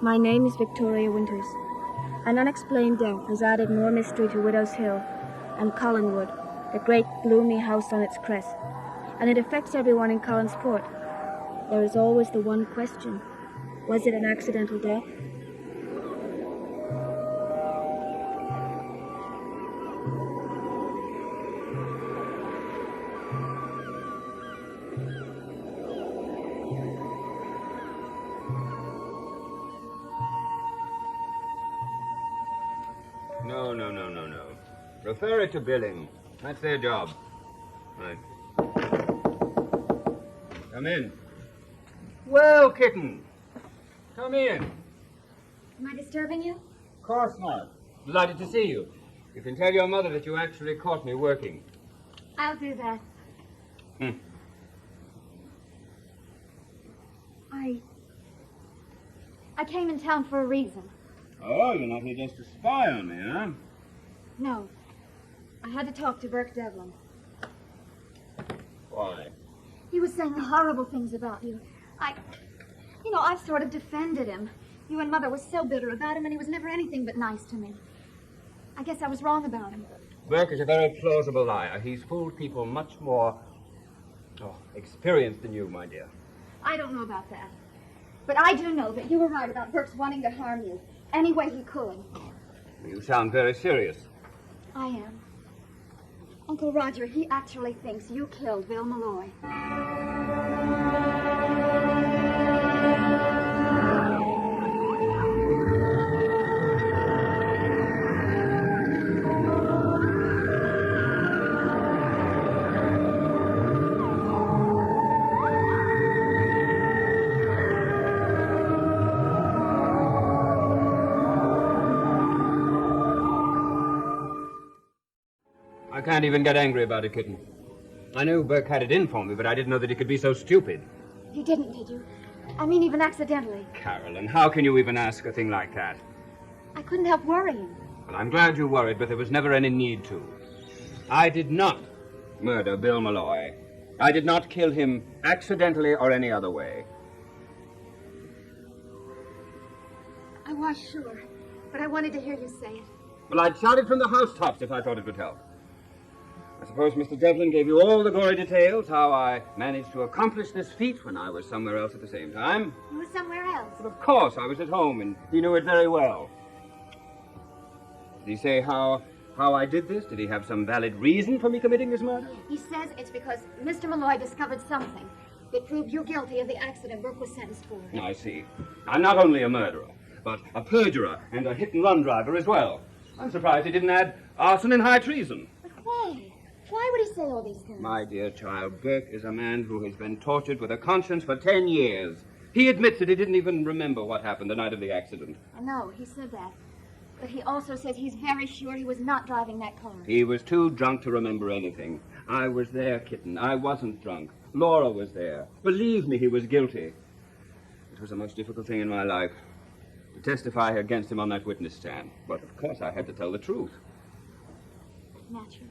My name is Victoria Winters. An unexplained death has added more mystery to Widow's Hill and Collinwood, the great gloomy house on its crest, and it affects everyone in Collinsport. There is always the one question: was it an accidental death? No. Refer it to billing. That's their job. Right. Come in. Well, kitten. Come in. Am I disturbing you? Of course not. Delighted to see you. You can tell your mother that you actually caught me working. I'll do that. I came in town for a reason. Oh, you're not here just to spy on me, huh? No. I had to talk to Burke Devlin. Why? He was saying horrible things about you. I've sort of defended him. You and Mother were so bitter about him, and he was never anything but nice to me. I guess I was wrong about him. Burke is a very plausible liar. He's fooled people much more experienced than you, my dear. I don't know about that. But I do know that you were right about Burke's wanting to harm you any way he could. You sound very serious. I am. Uncle Roger, he actually thinks you killed Bill Malloy. I can't even get angry about it, kitten. I knew Burke had it in for me, but I didn't know that he could be so stupid. You didn't, did you? I mean, even accidentally. Carolyn, how can you even ask a thing like that? I couldn't help worrying. Well, I'm glad you worried, but there was never any need to. I did not murder Bill Malloy. I did not kill him accidentally or any other way. I was sure, but I wanted to hear you say it. Well, I'd shout it from the housetops if I thought it would help. I suppose Mr. Devlin gave you all the gory details, how I managed to accomplish this feat when I was somewhere else at the same time. You were somewhere else? But of course, I was at home, and he knew it very well. Did he say how I did this? Did he have some valid reason for me committing this murder? He says it's because Mr. Malloy discovered something that proved you guilty of the accident Burke was sentenced for. I see. I'm not only a murderer, but a perjurer and a hit-and-run driver as well. I'm surprised he didn't add arson and high treason. But why? Why would he say all these things? My dear child, Burke is a man who has been tortured with a conscience for 10 years. He admits that he didn't even remember what happened the night of the accident. I know, he said that. But he also says he's very sure he was not driving that car. He was too drunk to remember anything. I was there, kitten. I wasn't drunk. Laura was there. Believe me, he was guilty. It was the most difficult thing in my life, to testify against him on that witness stand. But of course I had to tell the truth. Naturally.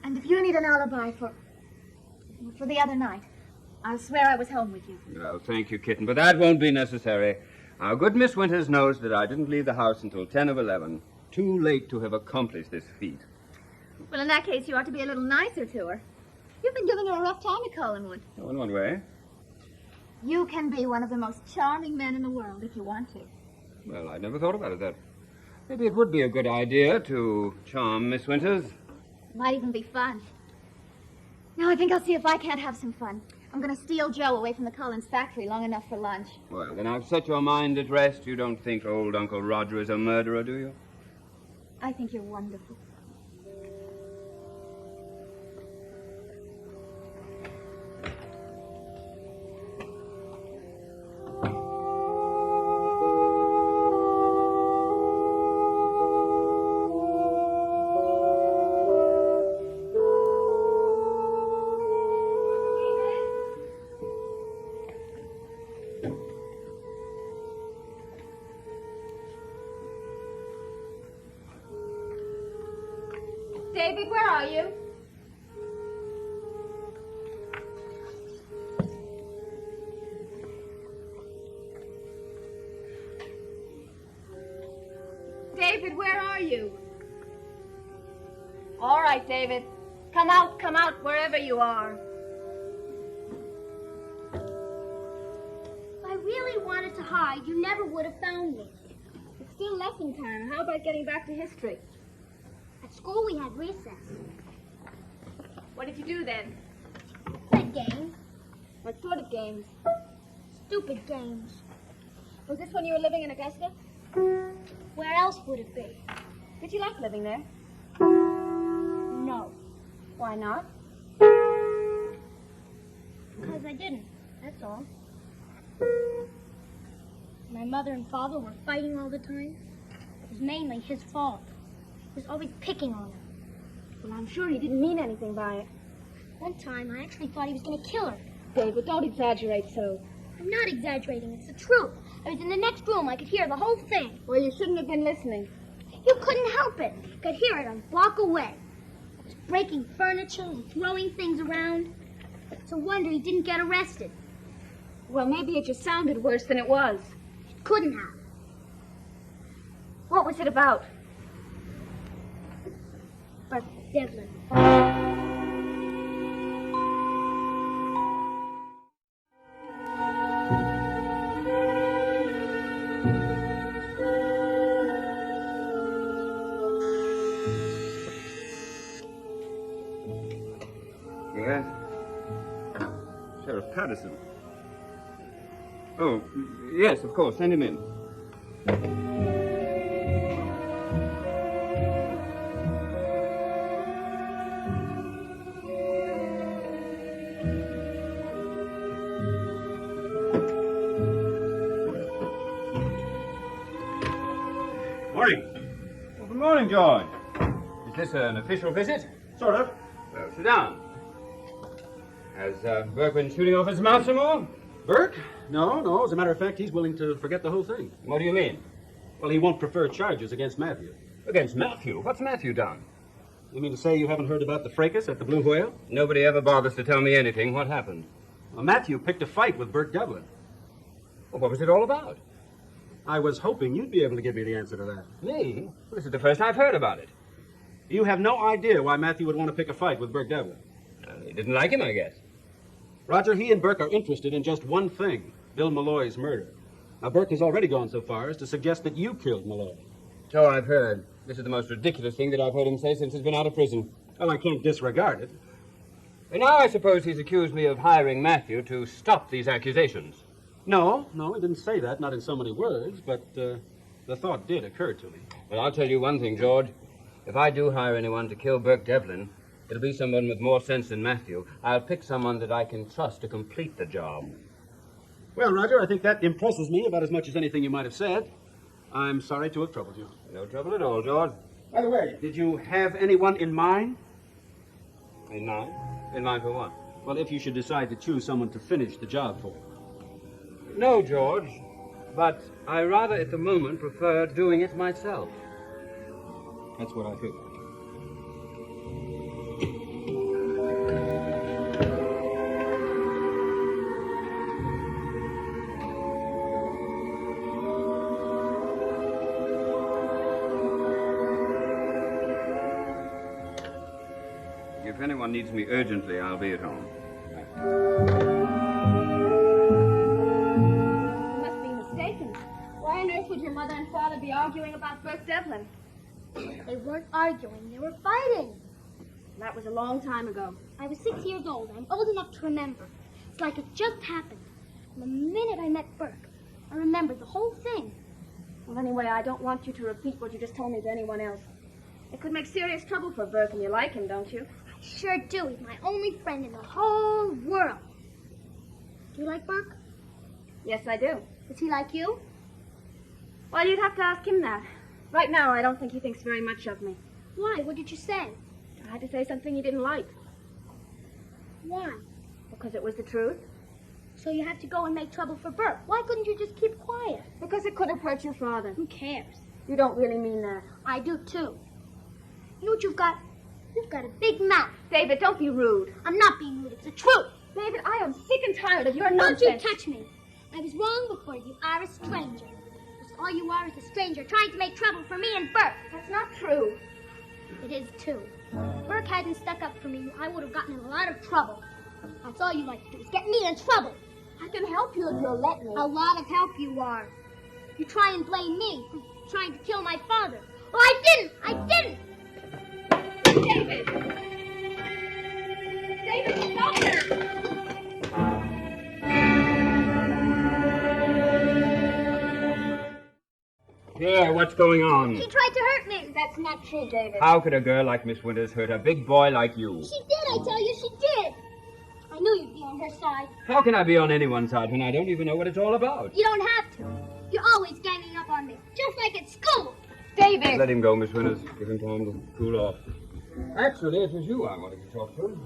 And if you need an alibi for the other night, I'll swear I was home with you. Well, thank you, kitten, but that won't be necessary. Our good Miss Winters knows that I didn't leave the house until 10 of 11. Too late to have accomplished this feat. Well, in that case, you ought to be a little nicer to her. You've been giving her a rough time at Collinwood. Oh, in what way? You can be one of the most charming men in the world if you want to. Well, I never thought about it that. Maybe it would be a good idea to charm Miss Winters. Might even be fun. Now, I think I'll see if I can't have some fun. I'm going to steal Joe away from the Collins factory long enough for lunch. Well, then I've set your mind at rest. You don't think old Uncle Roger is a murderer, do you? I think you're wonderful. David, where are you? David, where are you? All right, David. Come out, wherever you are. If I really wanted to hide, you never would have found me. It's still lesson time. How about getting back to history? At school, we had recess. What did you do then? Played games. What sort of games? Stupid games. Was this when you were living in Augusta? Where else would it be? Did you like living there? No. Why not? Because I didn't. That's all. My mother and father were fighting all the time. It was mainly his fault. He was always picking on her. Well, I'm sure he didn't mean anything by it. One time, I actually thought he was going to kill her. David, don't exaggerate so. I'm not exaggerating. It's the truth. I was in the next room. I could hear the whole thing. Well, you shouldn't have been listening. You couldn't help it. Could hear it a block away. It was breaking furniture and throwing things around. It's a wonder he didn't get arrested. Well, maybe it just sounded worse than it was. It couldn't have. What was it about? But Devlin. Yes? Sheriff Patterson. Oh, yes, of course. Send him in. Morning. Well, good morning, George. Is this an official visit? Sort of. Well, sit down. Has Burke been shooting off his mouth some more? Burke? No. As a matter of fact, he's willing to forget the whole thing. What do you mean? Well, he won't prefer charges against Matthew. Against Matthew? What's Matthew done? You mean to say you haven't heard about the fracas at the Blue Whale? Nobody ever bothers to tell me anything. What happened? Well, Matthew picked a fight with Burke Devlin. Well, what was it all about? I was hoping you'd be able to give me the answer to that. Me? Well, this is the first I've heard about it. You have no idea why Matthew would want to pick a fight with Burke Devlin. He didn't like him, I guess. Roger, he and Burke are interested in just one thing, Bill Malloy's murder. Now, Burke has already gone so far as to suggest that you killed Malloy. So I've heard. This is the most ridiculous thing that I've heard him say since he's been out of prison. Well, I can't disregard it. And now I suppose he's accused me of hiring Matthew to stop these accusations. No, he didn't say that, not in so many words, but the thought did occur to me. Well, I'll tell you one thing, George. If I do hire anyone to kill Burke Devlin, it'll be someone with more sense than Matthew. I'll pick someone that I can trust to complete the job. Well, Roger, I think that impresses me about as much as anything you might have said. I'm sorry to have troubled you. No trouble at all, George. By the way, did you have anyone in mind? In mind? In mind for what? Well, if you should decide to choose someone to finish the job for. No, George. But I rather at the moment prefer doing it myself. That's what I figured. If anyone needs me urgently, I'll be at home. You must be mistaken. Why on earth would your mother and father be arguing about Burke Devlin? They weren't arguing. They were fighting. That was a long time ago. I was 6 years old. I'm old enough to remember. It's like it just happened. And the minute I met Burke, I remembered the whole thing. Well, anyway, I don't want you to repeat what you just told me to anyone else. It could make serious trouble for Burke, and you like him, don't you? I sure do. He's my only friend in the whole world. Do you like Burke? Yes, I do. Does he like you? Well, you'd have to ask him that. Right now, I don't think he thinks very much of me. Why? What did you say? I had to say something he didn't like. Why? Because it was the truth. So you have to go and make trouble for Burke. Why couldn't you just keep quiet? Because it could have hurt your father. Who cares? You don't really mean that. I do, too. You know what you've got? You've got a big mouth. David, don't be rude. I'm not being rude. It's the truth. David, I am sick and tired of your Don't nonsense. you touch me. I was wrong before you are a stranger. It was All you are is a stranger trying to make trouble for me and Burke. That's not true. It is, too. If Burke hadn't stuck up for me, I would have gotten in a lot of trouble. That's all you like to do, is get me in trouble. I can help you if you'll let me. A lot of help you are. You try and blame me for trying to kill my father. Oh, I didn't! I didn't! David! David, stop her! Yeah, what's going on? She tried to hurt me. That's not true, David. How could a girl like Miss Winters hurt a big boy like you? She did, I tell you, she did. I knew you'd be on her side. How can I be on anyone's side when I don't even know what it's all about? You don't have to. You're always ganging up on me, just like at school. David! Let him go, Miss Winters. Give him time to cool off. Actually, it was you I wanted to talk to.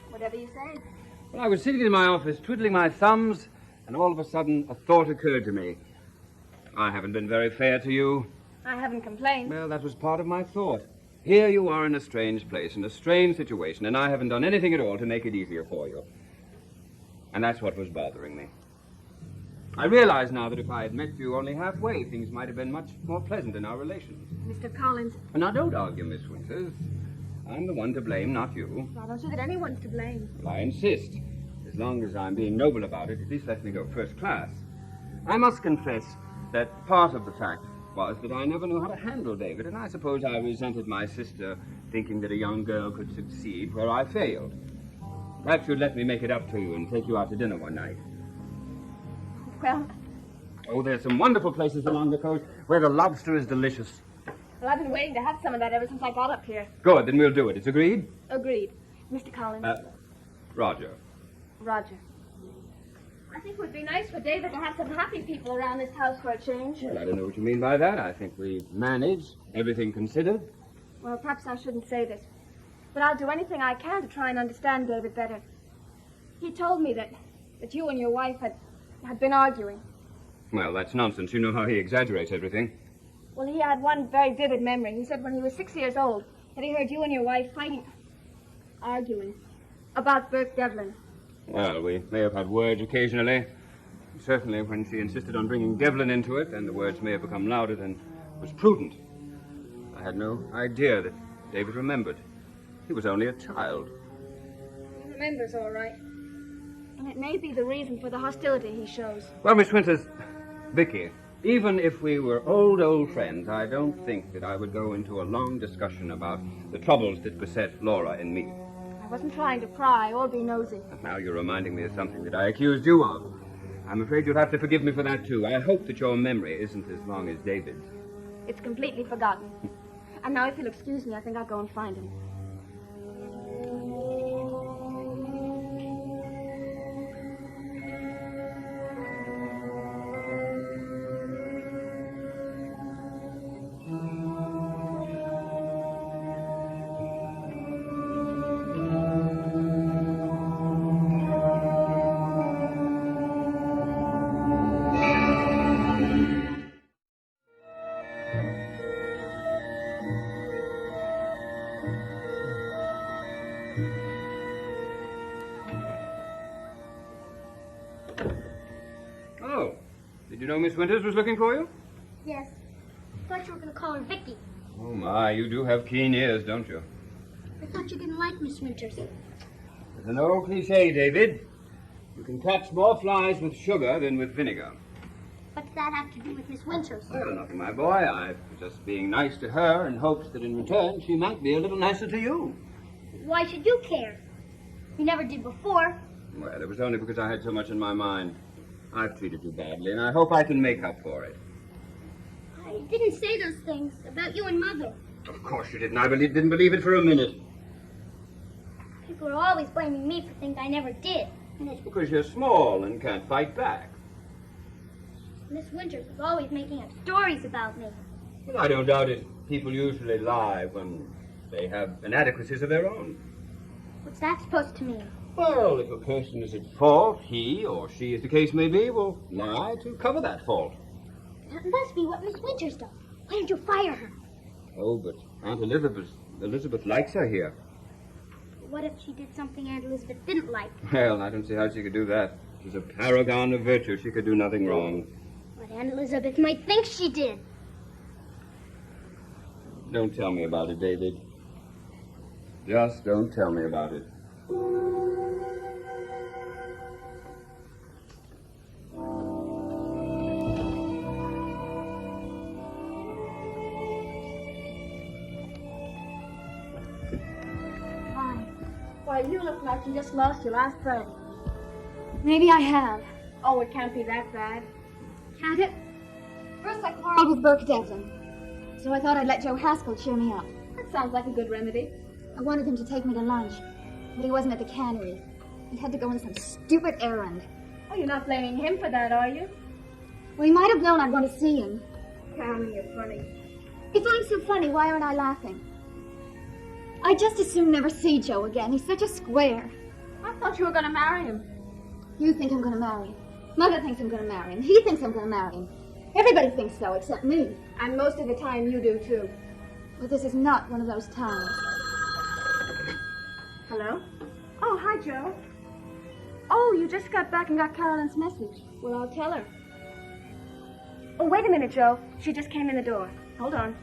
Whatever you say. Well, I was sitting in my office, twiddling my thumbs, and all of a sudden a thought occurred to me. I haven't been very fair to you. I haven't complained. Well, that was part of my thought. Here you are in a strange place, in a strange situation, and I haven't done anything at all to make it easier for you. And that's what was bothering me. I realize now that if I had met you only halfway, things might have been much more pleasant in our relations. Mr. Collins, And now, don't argue, Miss Winters. I'm the one to blame, not you. I don't see that anyone's to blame. Well, I insist. As long as I'm being noble about it, at least let me go first class. I must confess that part of the fact was that I never knew how to handle David, and I suppose I resented my sister thinking that a young girl could succeed where I failed. Perhaps you'd let me make it up to you and take you out to dinner one night. Well, Oh, there's some wonderful places along the coast where the lobster is delicious. I've been waiting to have some of that ever since I got up here. Good, then we'll do it. It's agreed? Agreed. Mr. Collins. Roger. Roger. I think it would be nice for David to have some happy people around this house for a change. Well, I don't know what you mean by that. I think we manage, everything considered. Well, perhaps I shouldn't say this, but I'll do anything I can to try and understand David better. He told me that you and your wife had been arguing. Well, that's nonsense. You know how he exaggerates everything. Well, he had one very vivid memory. He said when he was 6 years old that he heard you and your wife arguing about Burke Devlin. Well, we may have had words occasionally. Certainly when she insisted on bringing Devlin into it, then the words may have become louder than was prudent. I had no idea that David remembered. He was only a child. He remembers all right. And it may be the reason for the hostility he shows. Well, Miss Winters, Vicky, even if we were old friends, I don't think that I would go into a long discussion about the troubles that beset Laura and me. I wasn't trying to pry or be nosy. Now you're reminding me of something that I accused you of. I'm afraid you'll have to forgive me for that, too. I hope that your memory isn't as long as David's. It's completely forgotten. And now, if you'll excuse me, I think I'll go and find him. Oh, did you know Miss Winters was looking for you? Yes. Thought you were going to call her Vicky. Oh, my, you do have keen ears, don't you? I thought you didn't like Miss Winters. There's an old cliche, David. You can catch more flies with sugar than with vinegar. What does that have to do with Miss Winters? Well, nothing, my boy. I'm just being nice to her in hopes that in return she might be a little nicer to you. Why should you care? You never did before. Well, it was only because I had so much in my mind. I've treated you badly, and I hope I can make up for it. I didn't say those things about you and Mother. Of course you didn't. I didn't believe it for a minute. People are always blaming me for things I never did. And that's because you're small and can't fight back. Miss Winters was always making up stories about me. Well, I don't doubt it. People usually lie when they have inadequacies of their own. What's that supposed to mean? Well, if a person is at fault, he or she, as the case may be, will lie to cover that fault. That must be what Miss Winters does. Why don't you fire her? Oh, but Aunt Elizabeth likes her here. What if she did something Aunt Elizabeth didn't like? Well, I don't see how she could do that. She's a paragon of virtue. She could do nothing wrong. But But Aunt Elizabeth might think she did. Don't tell me about it, David. Just don't tell me about it. Why, you look like you just lost your last friend. Maybe I have. Oh, it can't be that bad. Can't it? First I quarreled with Burke Denton. So I thought I'd let Joe Haskell cheer me up. That sounds like a good remedy. I wanted him to take me to lunch, but he wasn't at the cannery. He had to go on some stupid errand. Oh, you're not blaming him for that, are you? Well, he might have known I'd want to see him. Carolyn, you're funny. If I'm so funny, why aren't I laughing? I'd just as soon never see Joe again. He's such a square. I thought you were going to marry him. You think I'm going to marry him. Mother thinks I'm going to marry him. He thinks I'm going to marry him. Everybody thinks so, except me. And most of the time you do, too. But this is not one of those times. Hello? Oh, hi, Joe. Oh, you just got back and got Carolyn's message. Well, I'll tell her. Oh, wait a minute, Joe. She just came in the door. Hold on.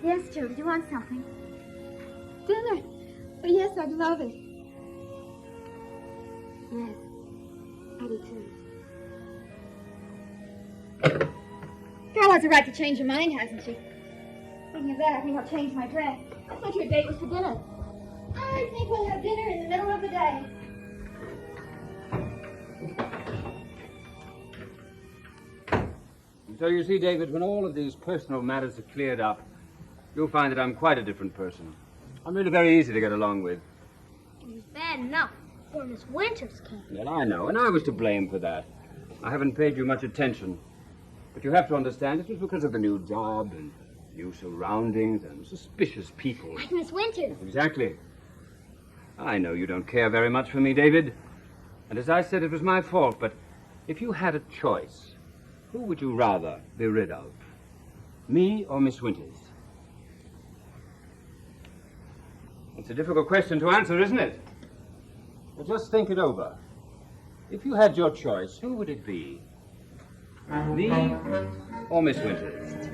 Yes, Joe, do you want something? Dinner. Oh, yes, I'd love it. Yes, I do too. Girl has a right to change her mind, hasn't she? Speaking of that, I think I'll change my dress. I thought your date was for dinner. I think we'll have dinner in the middle of the day. So you see, David, when all of these personal matters are cleared up, you'll find that I'm quite a different person. I'm really very easy to get along with. It was bad enough before Miss Winters came. Well, I know, and I was to blame for that. I haven't paid you much attention. But you have to understand it was because of the new job and new surroundings and suspicious people. Like Miss Winters. Exactly. I know you don't care very much for me, David. And as I said, it was my fault, but if you had a choice, who would you rather be rid of? Me or Miss Winters? It's a difficult question to answer, isn't it? But just think it over. If you had your choice, who would it be? Me or Miss Winters?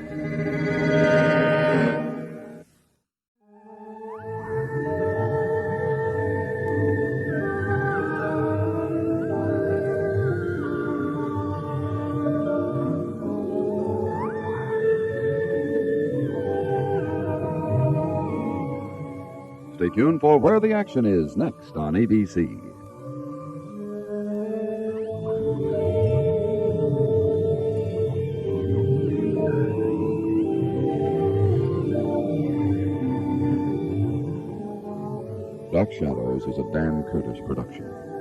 Stay tuned for Where the Action Is next on ABC. Dark Shadows is a Dan Curtis production.